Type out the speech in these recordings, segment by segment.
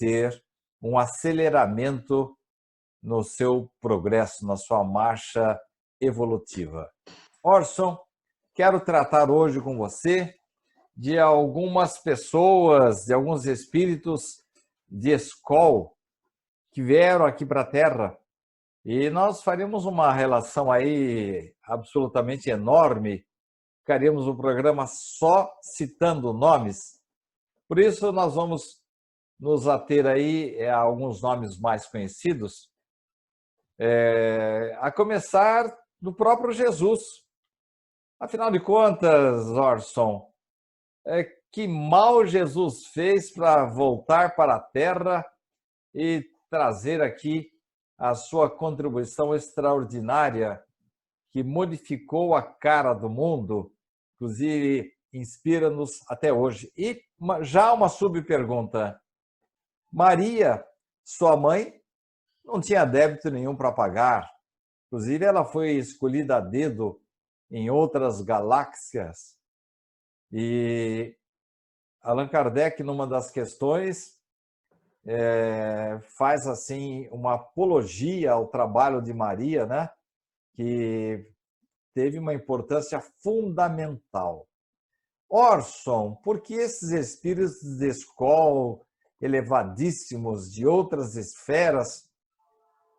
ter um aceleramento no seu progresso, na sua marcha evolutiva. Orson, quero tratar hoje com você de algumas pessoas, de alguns espíritos de escola que vieram aqui para a Terra, e nós faremos uma relação aí absolutamente enorme, ficaríamos um programa só citando nomes, por isso nós vamos nos ater aí a alguns nomes mais conhecidos, a começar do próprio Jesus. Afinal de contas, Orson, que mal Jesus fez para voltar para a Terra e trazer aqui a sua contribuição extraordinária que modificou a cara do mundo, inclusive inspira-nos até hoje. E já uma subpergunta. Maria, sua mãe, não tinha débito nenhum para pagar. Inclusive, ela foi escolhida a dedo em outras galáxias. E Allan Kardec, numa das questões, faz assim uma apologia ao trabalho de Maria, né? Que teve uma importância fundamental. Orson, por que esses espíritos de escola elevadíssimos de outras esferas,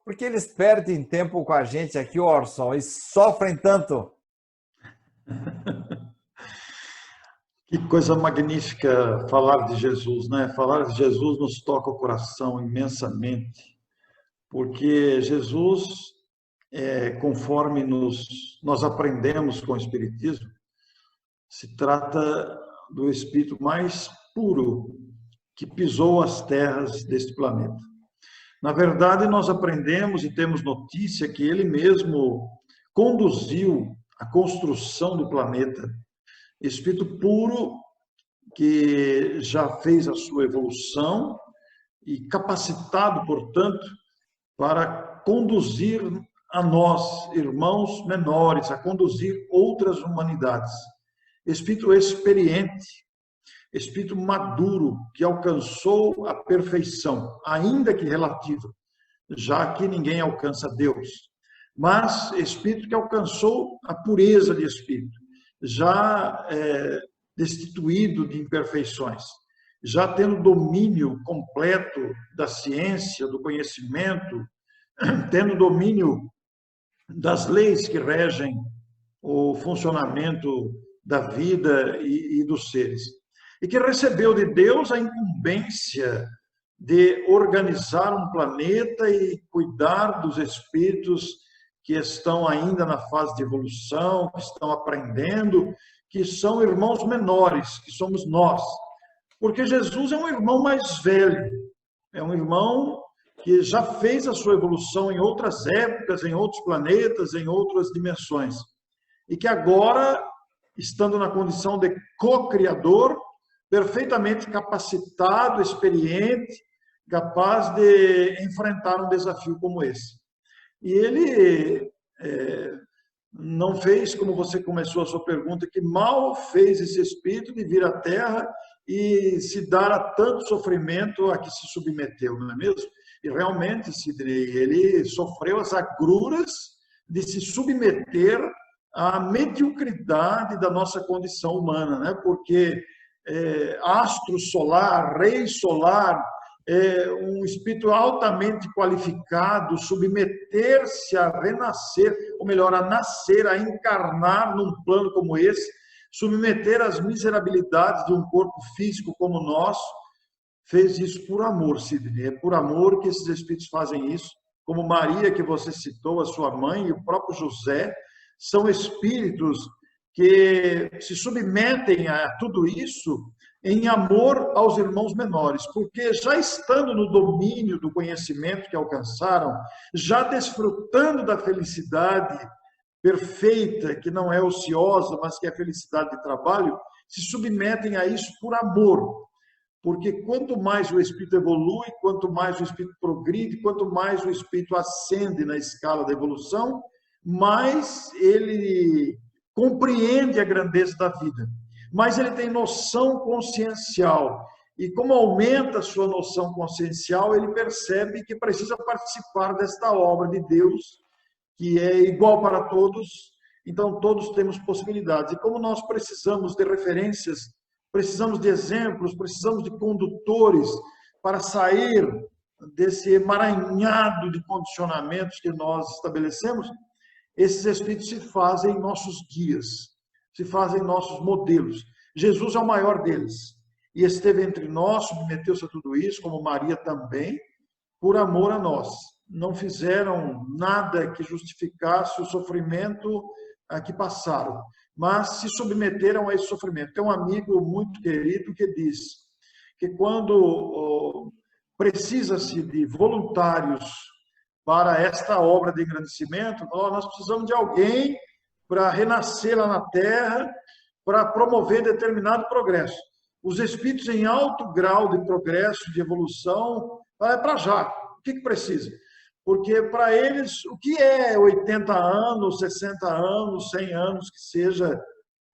por que eles perdem tempo com a gente aqui, Orson, e sofrem tanto? Que coisa magnífica falar de Jesus, né? Falar de Jesus nos toca o coração imensamente, porque Jesus, conforme nós aprendemos com o Espiritismo, se trata do Espírito mais puro que pisou as terras deste planeta. Na verdade, nós aprendemos e temos notícia que ele mesmo conduziu a construção do planeta. Espírito puro que já fez a sua evolução e capacitado, portanto, para conduzir a nós, irmãos menores, a conduzir outras humanidades. Espírito experiente, espírito maduro, que alcançou a perfeição, ainda que relativa, já que ninguém alcança Deus. Mas espírito que alcançou a pureza de espírito, já destituído de imperfeições, já tendo domínio completo da ciência, do conhecimento, tendo domínio das leis que regem o funcionamento da vida e dos seres. E que recebeu de Deus a incumbência de organizar um planeta e cuidar dos espíritos que estão ainda na fase de evolução, que estão aprendendo, que são irmãos menores, que somos nós. Porque Jesus é um irmão mais velho, é um irmão que já fez a sua evolução em outras épocas, em outros planetas, em outras dimensões. E que agora, estando na condição de co-criador, perfeitamente capacitado, experiente, capaz de enfrentar um desafio como esse. E ele não fez, como você começou a sua pergunta, que mal fez esse espírito de vir à Terra e se dar a tanto sofrimento a que se submeteu, não é mesmo? E realmente, Sidney, ele sofreu as agruras de se submeter à mediocridade da nossa condição humana, né? Porque astro solar, rei solar, um espírito altamente qualificado, submeter-se a renascer, ou melhor, a nascer, a encarnar num plano como esse, submeter às miserabilidades de um corpo físico como o nosso, fez isso por amor, Sidney. É por amor que esses espíritos fazem isso, como Maria, que você citou, a sua mãe, e o próprio José, são espíritos que se submetem a tudo isso em amor aos irmãos menores, porque já estando no domínio do conhecimento que alcançaram, já desfrutando da felicidade perfeita, que não é ociosa, mas que é a felicidade de trabalho, se submetem a isso por amor. Porque quanto mais o espírito evolui, quanto mais o espírito progride, quanto mais o espírito ascende na escala da evolução, mais ele compreende a grandeza da vida. Mas ele tem noção consciencial e como aumenta a sua noção consciencial, ele percebe que precisa participar desta obra de Deus, que é igual para todos, então todos temos possibilidades. E como nós precisamos de referências, precisamos de exemplos, precisamos de condutores para sair desse emaranhado de condicionamentos que nós estabelecemos, esses espíritos se fazem nossos guias, se fazem nossos modelos. Jesus é o maior deles. E esteve entre nós, submeteu-se a tudo isso, como Maria também, por amor a nós. Não fizeram nada que justificasse o sofrimento que passaram, mas se submeteram a esse sofrimento. Tem um amigo muito querido que diz que quando precisa-se de voluntários para esta obra de engrandecimento, nós precisamos de alguém para renascer lá na Terra, para promover determinado progresso. Os espíritos em alto grau de progresso, de evolução, é para já. O que precisa? Porque para eles, o que é 80 anos, 60 anos, 100 anos, que seja,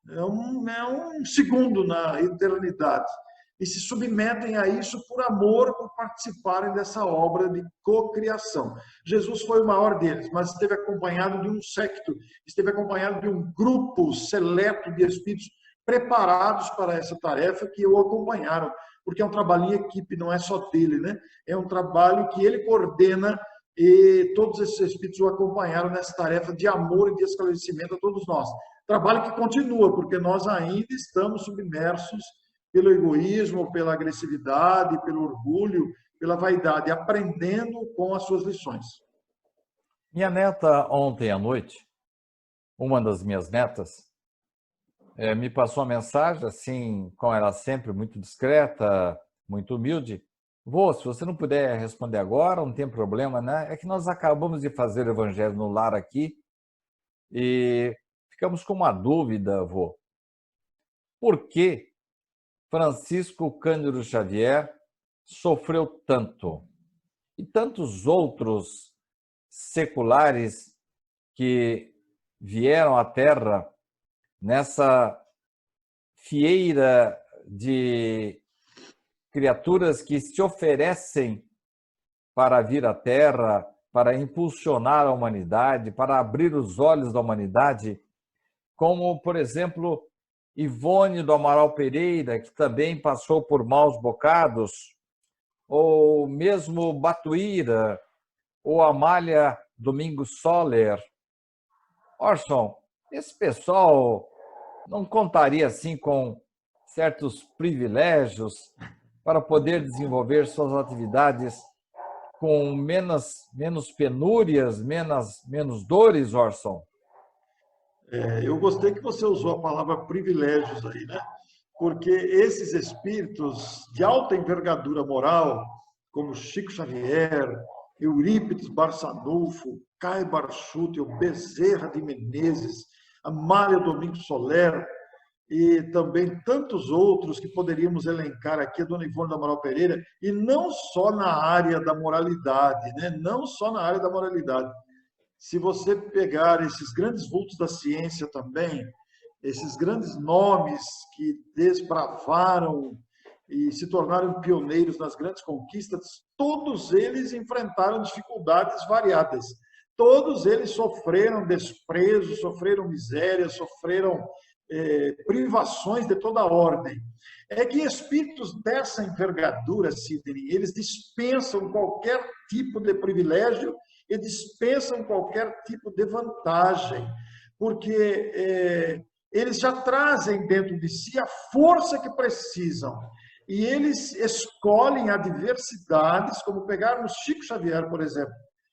é um segundo na eternidade. E se submetem a isso por amor, por participarem dessa obra de cocriação. Jesus foi o maior deles, mas esteve acompanhado de um séquito, esteve acompanhado de um grupo seleto de espíritos preparados para essa tarefa que o acompanharam, porque é um trabalho em equipe, não é só dele, né? É um trabalho que ele coordena e todos esses espíritos o acompanharam nessa tarefa de amor e de esclarecimento a todos nós. Trabalho que continua, porque nós ainda estamos submersos pelo egoísmo, pela agressividade, pelo orgulho, pela vaidade, aprendendo com as suas lições. Minha neta, ontem à noite, uma das minhas netas, me passou uma mensagem, assim, como ela sempre, muito discreta, muito humilde. Vô, se você não puder responder agora, não tem problema, né? É que nós acabamos de fazer o Evangelho no Lar aqui e ficamos com uma dúvida, vô. Por que Francisco Cândido Xavier sofreu tanto? E tantos outros seculares que vieram à Terra nessa fieira de criaturas que se oferecem para vir à Terra, para impulsionar a humanidade, para abrir os olhos da humanidade, como, por exemplo, Ivone do Amaral Pereira, que também passou por maus bocados, ou mesmo Batuíra, ou Amália Domingos Soler. Orson, esse pessoal não contaria assim com certos privilégios para poder desenvolver suas atividades com menos penúrias, menos dores, Orson? Eu gostei que você usou a palavra privilégios aí, né? Porque esses espíritos de alta envergadura moral, como Chico Xavier, Eurípides Barçanufo, Caio Barchuti, o Bezerra de Menezes, Amália Domingos Soler, e também tantos outros que poderíamos elencar aqui, a Dona Ivone do Amaral Pereira, e não só na área da moralidade, né? Não só na área da moralidade. Se você pegar esses grandes vultos da ciência também, esses grandes nomes que desbravaram e se tornaram pioneiros nas grandes conquistas, todos eles enfrentaram dificuldades variadas. Todos eles sofreram desprezo, sofreram miséria, sofreram privações de toda ordem. É que espíritos dessa envergadura, Sidney, eles dispensam qualquer tipo de privilégio e dispensam qualquer tipo de vantagem, porque eles já trazem dentro de si a força que precisam. E eles escolhem adversidades, como pegarmos Chico Xavier, por exemplo,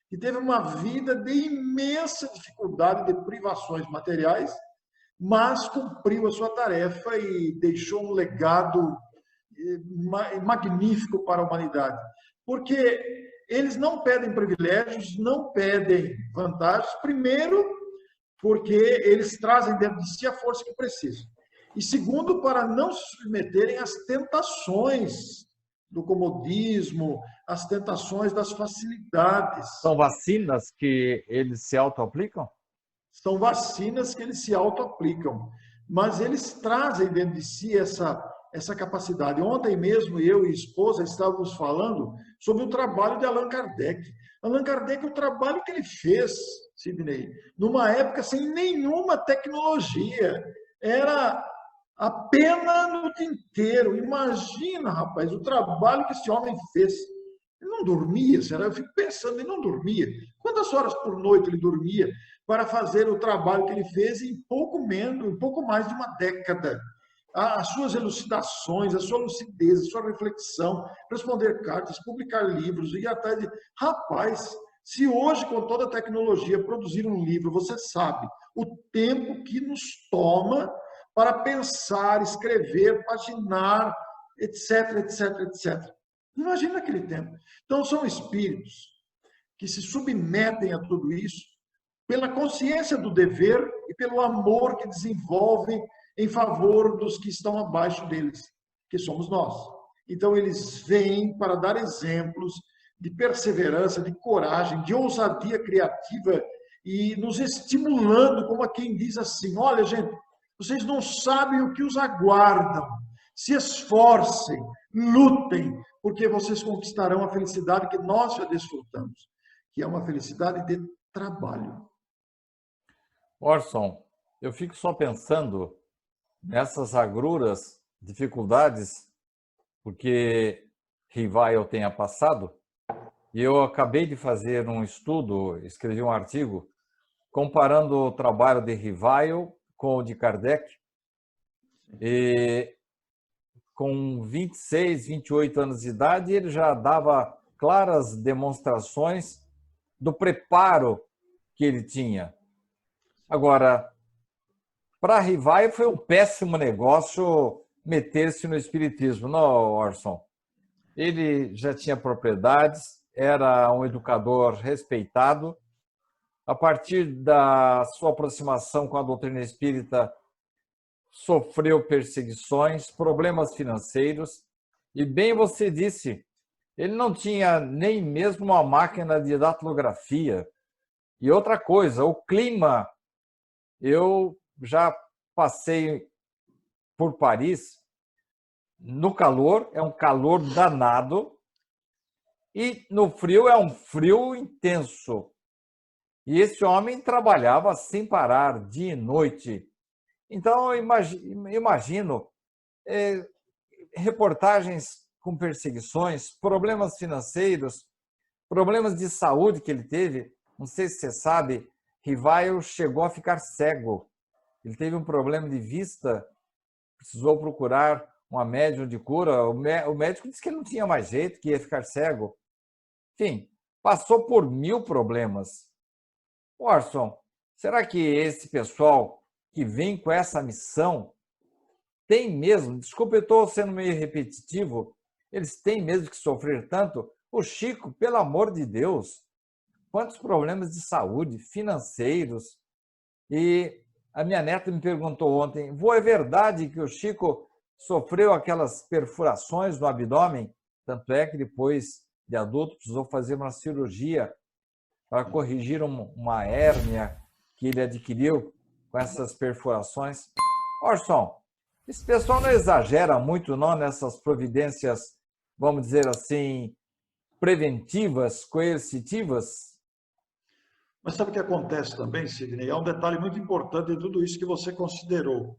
que teve uma vida de imensa dificuldade, de privações materiais, mas cumpriu a sua tarefa e deixou um legado magnífico para a humanidade. Porque eles não pedem privilégios, não pedem vantagens, primeiro, porque eles trazem dentro de si a força que precisam. E segundo, para não se submeterem às tentações do comodismo, às tentações das facilidades. São vacinas que eles se auto-aplicam? São vacinas que eles se auto-aplicam, mas eles trazem dentro de si essa essa capacidade. Ontem mesmo, eu e a esposa estávamos falando sobre o trabalho de Allan Kardec. Allan Kardec, o trabalho que ele fez, Sidney, numa época sem nenhuma tecnologia, era a pena no tinteiro. Imagina, rapaz, o trabalho que esse homem fez. Ele não dormia, será? Eu fico pensando, ele não dormia. Quantas horas por noite ele dormia para fazer o trabalho que ele fez em pouco menos, em pouco mais de uma década? As suas elucidações, a sua lucidez, a sua reflexão, responder cartas, publicar livros, ir atrás de... Rapaz, se hoje, com toda a tecnologia, produzir um livro, você sabe o tempo que nos toma para pensar, escrever, paginar, etc, etc, etc. Imagina aquele tempo. Então, são espíritos que se submetem a tudo isso pela consciência do dever e pelo amor que desenvolvem em favor dos que estão abaixo deles, que somos nós. Então, eles vêm para dar exemplos de perseverança, de coragem, de ousadia criativa e nos estimulando, como a quem diz assim, olha, gente, vocês não sabem o que os aguardam. Se esforcem, lutem, porque vocês conquistarão a felicidade que nós já desfrutamos, que é uma felicidade de trabalho. Orson, eu fico só pensando nessas agruras, dificuldades, porque Rivail tenha passado, e eu acabei de fazer um estudo, escrevi um artigo, comparando o trabalho de Rivail com o de Kardec, e com 26, 28 anos de idade, ele já dava claras demonstrações do preparo que ele tinha. Agora, para Rivail foi um péssimo negócio meter-se no espiritismo, não, Orson? Ele já tinha propriedades, era um educador respeitado. A partir da sua aproximação com a doutrina espírita, sofreu perseguições, problemas financeiros, e bem você disse, ele não tinha nem mesmo uma máquina de datilografia. E outra coisa, o clima, eu já passei por Paris, no calor, é um calor danado, e no frio é um frio intenso. E esse homem trabalhava sem parar, dia e noite. Então, eu imagino reportagens com perseguições, problemas financeiros, problemas de saúde que ele teve. Não sei se você sabe, Rivail chegou a ficar cego. Ele teve um problema de vista, precisou procurar uma médium de cura. O médico disse que ele não tinha mais jeito, que ia ficar cego. Enfim, passou por 1000 problemas. Orson, será que esse pessoal que vem com essa missão tem mesmo, desculpa, eu estou sendo meio repetitivo, eles têm mesmo que sofrer tanto? O Chico, pelo amor de Deus, quantos problemas de saúde, financeiros. E a minha neta me perguntou ontem, vô, é verdade que o Chico sofreu aquelas perfurações no abdômen? Tanto é que depois de adulto precisou fazer uma cirurgia para corrigir uma hérnia que ele adquiriu com essas perfurações. Orson, esse pessoal não exagera muito não nessas providências, vamos dizer assim, preventivas, coercitivas? Mas sabe o que acontece também, Sidney? Há um detalhe muito importante de tudo isso que você considerou.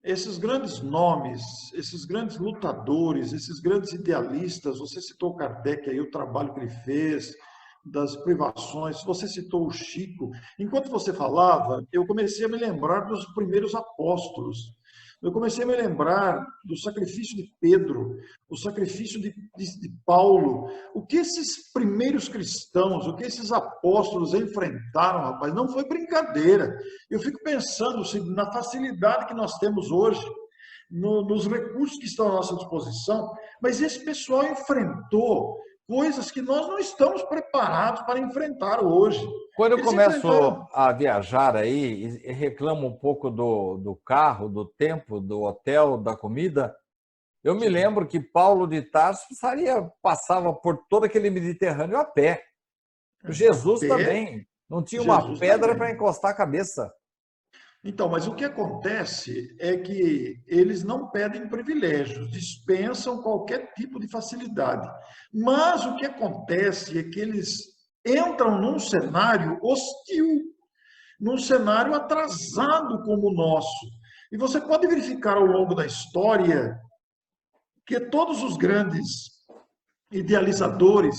Esses grandes nomes, esses grandes lutadores, esses grandes idealistas, você citou Kardec aí, o trabalho que ele fez, das privações, você citou o Chico. Enquanto você falava, eu comecei a me lembrar dos primeiros apóstolos. Eu comecei a me lembrar do sacrifício de Pedro, o sacrifício de Paulo. O que esses primeiros cristãos, o que esses apóstolos enfrentaram, rapaz, não foi brincadeira. Eu fico pensando na facilidade que nós temos hoje, nos recursos que estão à nossa disposição, mas esse pessoal enfrentou coisas que nós não estamos preparados para enfrentar hoje. Quando eu começo a viajar aí e reclamo um pouco do carro, do tempo, do hotel, da comida, eu me lembro que Paulo de Tarso passava por todo aquele Mediterrâneo a pé. Jesus também. Não tinha uma pedra para encostar a cabeça. Então, mas o que acontece é que eles não pedem privilégios, dispensam qualquer tipo de facilidade. Mas o que acontece é que eles entram num cenário hostil, num cenário atrasado como o nosso. E você pode verificar ao longo da história que todos os grandes idealizadores,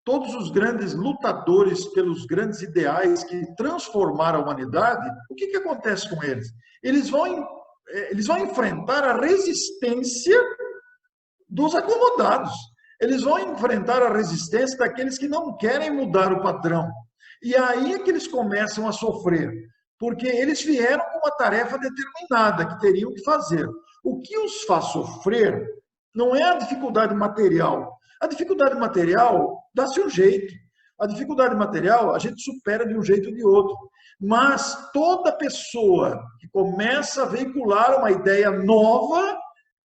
todos os grandes lutadores pelos grandes ideais que transformaram a humanidade, o que acontece com eles? Eles vão enfrentar a resistência dos acomodados. Eles vão enfrentar a resistência daqueles que não querem mudar o padrão. E aí é que eles começam a sofrer, porque eles vieram com uma tarefa determinada que teriam que fazer. O que os faz sofrer não é a dificuldade material. A dificuldade material dá-se um jeito. A dificuldade material a gente supera de um jeito ou de outro. Mas toda pessoa que começa a veicular uma ideia nova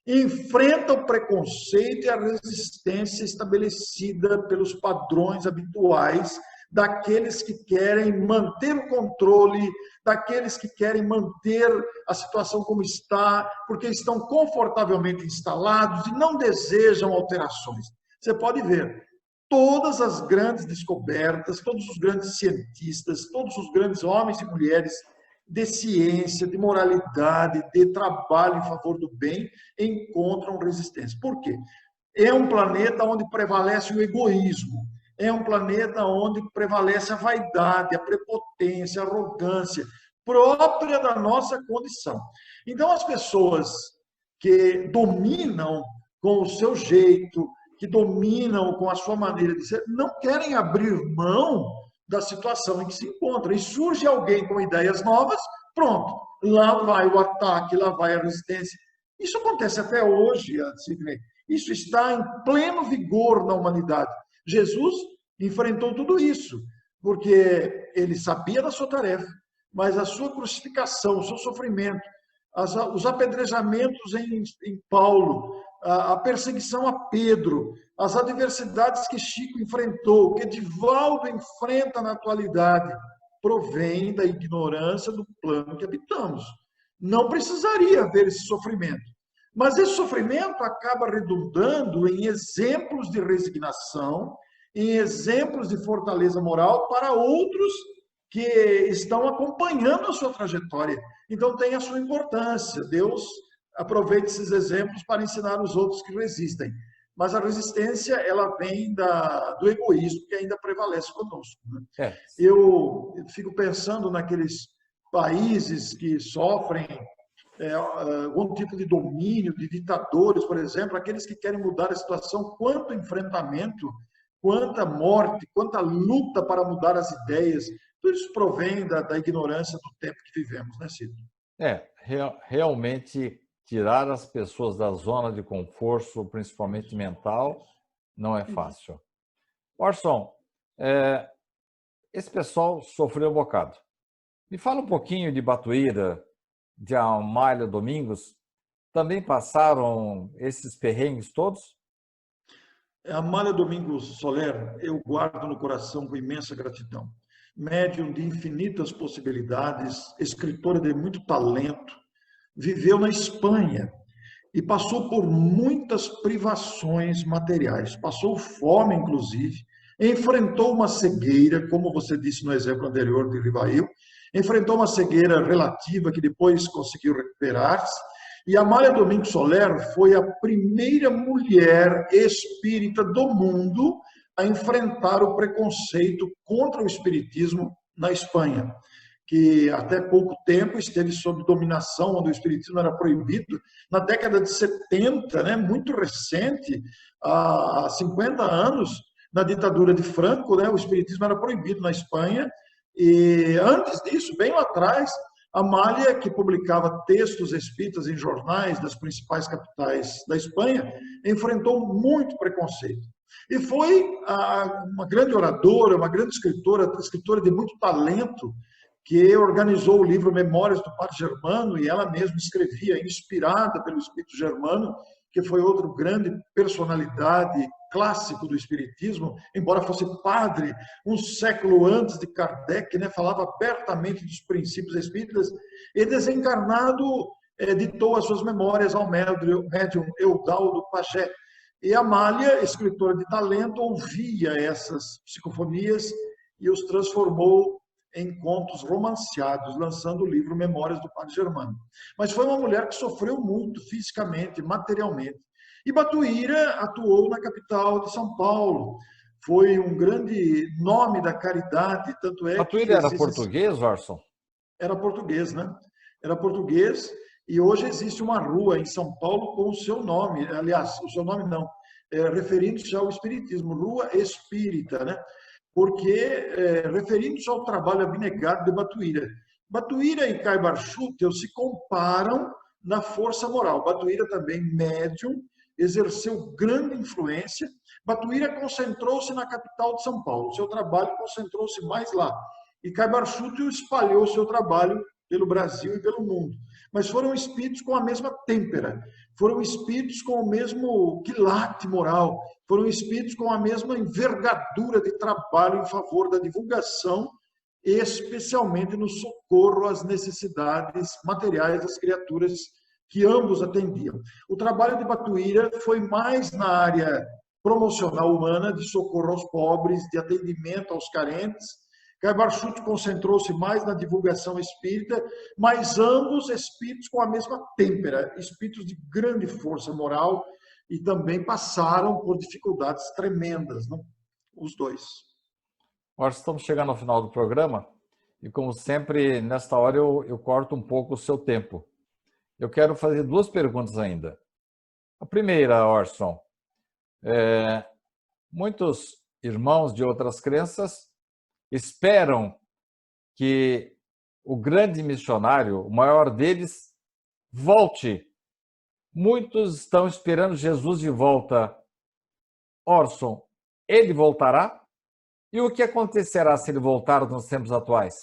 enfrenta o preconceito e a resistência estabelecida pelos padrões habituais daqueles que querem manter o controle, daqueles que querem manter a situação como está, porque estão confortavelmente instalados e não desejam alterações. Você pode ver, todas as grandes descobertas, todos os grandes cientistas, todos os grandes homens e mulheres de ciência, de moralidade, de trabalho em favor do bem, encontram resistência. Por quê? É um planeta onde prevalece o egoísmo, é um planeta onde prevalece a vaidade, a prepotência, a arrogância, própria da nossa condição. Então, as pessoas que dominam com o seu jeito, que dominam com a sua maneira de ser, não querem abrir mão da situação em que se encontra. E surge alguém com ideias novas, pronto, lá vai o ataque, lá vai a resistência. Isso acontece até hoje, Sidney. Isso está em pleno vigor na humanidade. Jesus enfrentou tudo isso, porque ele sabia da sua tarefa, mas a sua crucificação, o seu sofrimento, os apedrejamentos em Paulo, a perseguição a Pedro, as adversidades que Chico enfrentou, que Edivaldo enfrenta na atualidade, provém da ignorância do plano que habitamos. Não precisaria haver esse sofrimento. Mas esse sofrimento acaba redundando em exemplos de resignação, em exemplos de fortaleza moral para outros que estão acompanhando a sua trajetória. Então tem a sua importância. Deus aproveita esses exemplos para ensinar os outros que resistem. Mas a resistência, ela vem do egoísmo que ainda prevalece conosco. Né? Eu fico pensando naqueles países que sofrem algum tipo de domínio, de ditadores, por exemplo, aqueles que querem mudar a situação, quanto enfrentamento, quanta morte, quanta luta para mudar as ideias. Tudo isso provém da ignorância do tempo que vivemos, né, Cid? Realmente tirar as pessoas da zona de conforto, principalmente mental, não é fácil. Orson, esse pessoal sofreu um bocado. Me fala um pouquinho de Batuíra, de Amália Domingos. Também passaram esses perrengues todos? Amália Domingos Soler, eu guardo no coração com imensa gratidão. Médium de infinitas possibilidades, escritora de muito talento, viveu na Espanha e passou por muitas privações materiais. Passou fome, inclusive, enfrentou uma cegueira, como você disse no exemplo anterior de Rivail, enfrentou uma cegueira relativa que depois conseguiu recuperar-se. E Amália Domingos Soler foi a primeira mulher espírita do mundo a enfrentar o preconceito contra o espiritismo na Espanha, que até pouco tempo esteve sob dominação, onde o espiritismo era proibido. Na década de 70, né, muito recente, há 50 anos, na ditadura de Franco, né, o espiritismo era proibido na Espanha. E antes disso, bem lá atrás, Amália, que publicava textos espíritas em jornais das principais capitais da Espanha, enfrentou muito preconceito. E foi uma grande oradora, uma grande escritora de muito talento, que organizou o livro Memórias do Padre Germano, e ela mesma escrevia, inspirada pelo Espírito Germano, que foi outro grande personalidade clássico do espiritismo, embora fosse padre um século antes de Kardec, né, falava abertamente dos princípios espíritas, e desencarnado ditou as suas memórias ao médium Eudaldo Pagé. E Amália, escritora de talento, ouvia essas psicofonias e os transformou em contos romanceados, lançando o livro Memórias do Padre Germano. Mas foi uma mulher que sofreu muito fisicamente, materialmente. E Batuíra atuou na capital de São Paulo. Foi um grande nome da caridade, tanto é Batuíra que era português, Orson? era português, né? Era português, e hoje existe uma rua em São Paulo com o seu nome, aliás, o seu nome não, referindo-se ao espiritismo, Rua Espírita, né? Porque referindo-se ao trabalho abnegado de Batuíra. Batuíra e Caibar Schutel se comparam na força moral. Batuíra também médium, exerceu grande influência. Batuíra concentrou-se na capital de São Paulo, seu trabalho concentrou-se mais lá. E Caibar Schutel espalhou seu trabalho pelo Brasil e pelo mundo. Mas foram espíritos com a mesma têmpera, foram espíritos com o mesmo quilate moral, foram espíritos com a mesma envergadura de trabalho em favor da divulgação, especialmente no socorro às necessidades materiais das criaturas que ambos atendiam. O trabalho de Batuíra foi mais na área promocional humana, de socorro aos pobres, de atendimento aos carentes. Caibar Schutel concentrou-se mais na divulgação espírita, mas ambos espíritos com a mesma têmpera, espíritos de grande força moral e também passaram por dificuldades tremendas, não? Os dois. Nós estamos chegando ao final do programa e, como sempre, nesta hora eu corto um pouco o seu tempo. Eu quero fazer duas perguntas ainda. A primeira, Orson, muitos irmãos de outras crenças esperam que o grande missionário, o maior deles, volte. Muitos estão esperando Jesus de volta. Orson, ele voltará? E o que acontecerá se ele voltar nos tempos atuais?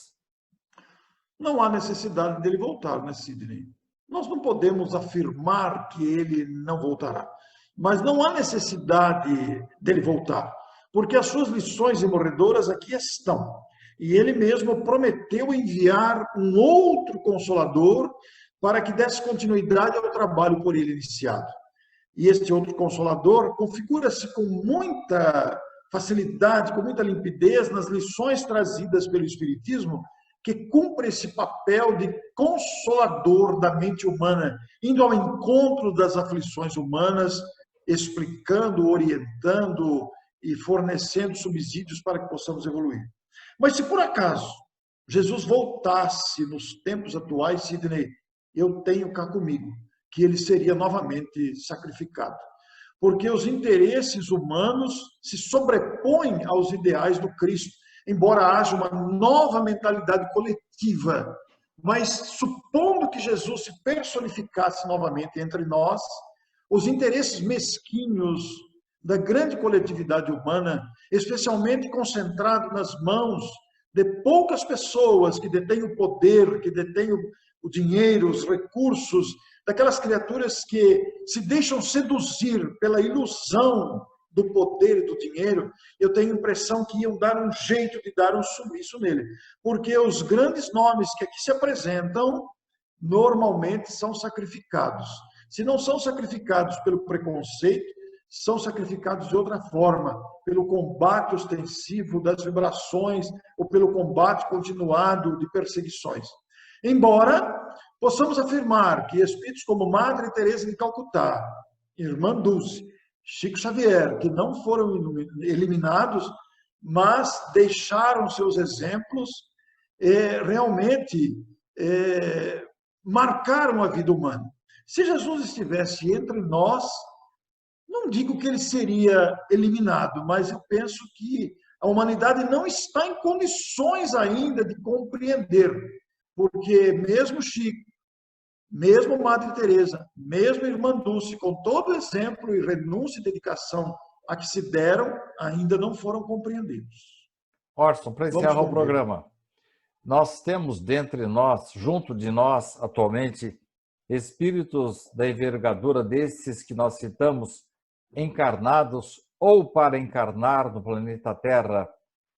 Não há necessidade dele voltar, né, Sidney? Nós não podemos afirmar que ele não voltará, mas não há necessidade dele voltar, porque as suas lições imorredoras aqui estão. E ele mesmo prometeu enviar um outro Consolador para que desse continuidade ao trabalho por ele iniciado. E este outro Consolador configura-se com muita facilidade, com muita limpidez nas lições trazidas pelo Espiritismo, que cumpre esse papel de consolador da mente humana, indo ao encontro das aflições humanas, explicando, orientando e fornecendo subsídios para que possamos evoluir. Mas se por acaso Jesus voltasse nos tempos atuais, Sidney, eu tenho cá comigo que ele seria novamente sacrificado. Porque os interesses humanos se sobrepõem aos ideais do Cristo, embora haja uma nova mentalidade coletiva. Mas supondo que Jesus se personificasse novamente entre nós, os interesses mesquinhos da grande coletividade humana, especialmente concentrado nas mãos de poucas pessoas que detêm o poder, que detêm o dinheiro, os recursos, daquelas criaturas que se deixam seduzir pela ilusão do poder e do dinheiro, eu tenho a impressão que iam dar um jeito de dar um sumiço nele. Porque os grandes nomes que aqui se apresentam, normalmente são sacrificados. Se não são sacrificados pelo preconceito, são sacrificados de outra forma, pelo combate ostensivo das vibrações ou pelo combate continuado de perseguições. Embora possamos afirmar que espíritos como Madre Teresa de Calcutá, Irmã Dulce, Chico Xavier, que não foram eliminados, mas deixaram seus exemplos, realmente marcaram a vida humana. Se Jesus estivesse entre nós, não digo que ele seria eliminado, mas eu penso que a humanidade não está em condições ainda de compreender, porque mesmo Chico, mesmo Madre Teresa, mesmo Irmã Dulce, com todo o exemplo e renúncia e dedicação a que se deram, ainda não foram compreendidos. Orson, para encerrar o programa, nós temos dentre nós, junto de nós atualmente, espíritos da envergadura desses que nós citamos, encarnados ou para encarnar no planeta Terra,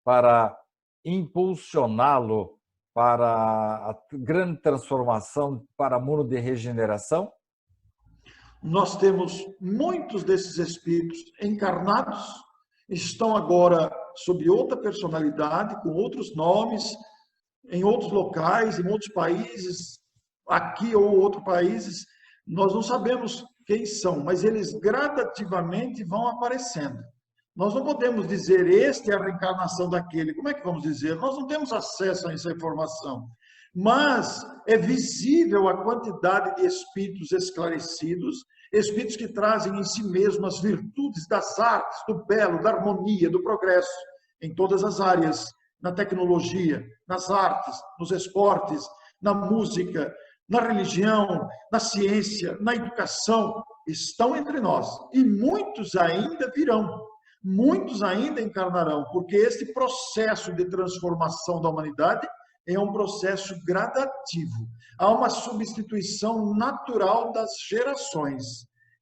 para impulsioná-lo para a grande transformação para o mundo de regeneração? Nós temos muitos desses espíritos encarnados, estão agora sob outra personalidade, com outros nomes, em outros locais, em outros países, aqui ou outros países. Nós não sabemos quem são, mas eles gradativamente vão aparecendo. Nós não podemos dizer, este é a reencarnação daquele. Como é que vamos dizer? Nós não temos acesso a essa informação. Mas é visível a quantidade de espíritos esclarecidos, espíritos que trazem em si mesmos as virtudes das artes, do belo, da harmonia, do progresso, em todas as áreas, na tecnologia, nas artes, nos esportes, na música, na religião, na ciência, na educação, estão entre nós. E muitos ainda virão, muitos ainda encarnarão, porque este processo de transformação da humanidade é um processo gradativo. Há uma substituição natural das gerações.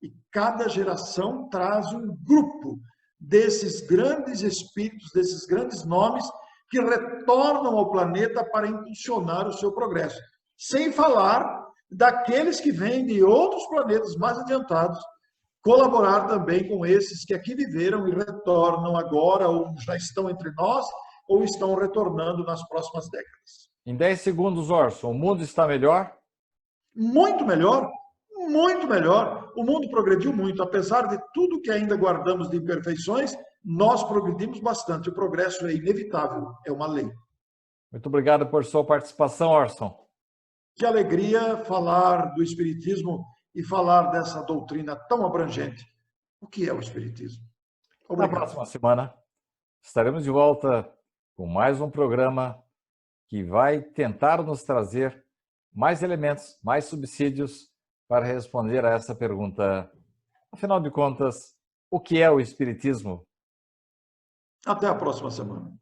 E cada geração traz um grupo desses grandes espíritos, desses grandes nomes, que retornam ao planeta para impulsionar o seu progresso. Sem falar daqueles que vêm de outros planetas mais adiantados, colaborar também com esses que aqui viveram e retornam agora, ou já estão entre nós, ou estão retornando nas próximas décadas. Em 10 segundos, Orson, o mundo está melhor? Muito melhor, muito melhor. O mundo progrediu muito. Apesar de tudo que ainda guardamos de imperfeições, nós progredimos bastante. O progresso é inevitável, é uma lei. Muito obrigado por sua participação, Orson. Que alegria falar do Espiritismo e falar dessa doutrina tão abrangente. O que é o Espiritismo? Obrigado. Na próxima semana estaremos de volta com mais um programa que vai tentar nos trazer mais elementos, mais subsídios para responder a essa pergunta. Afinal de contas, o que é o Espiritismo? Até a próxima semana.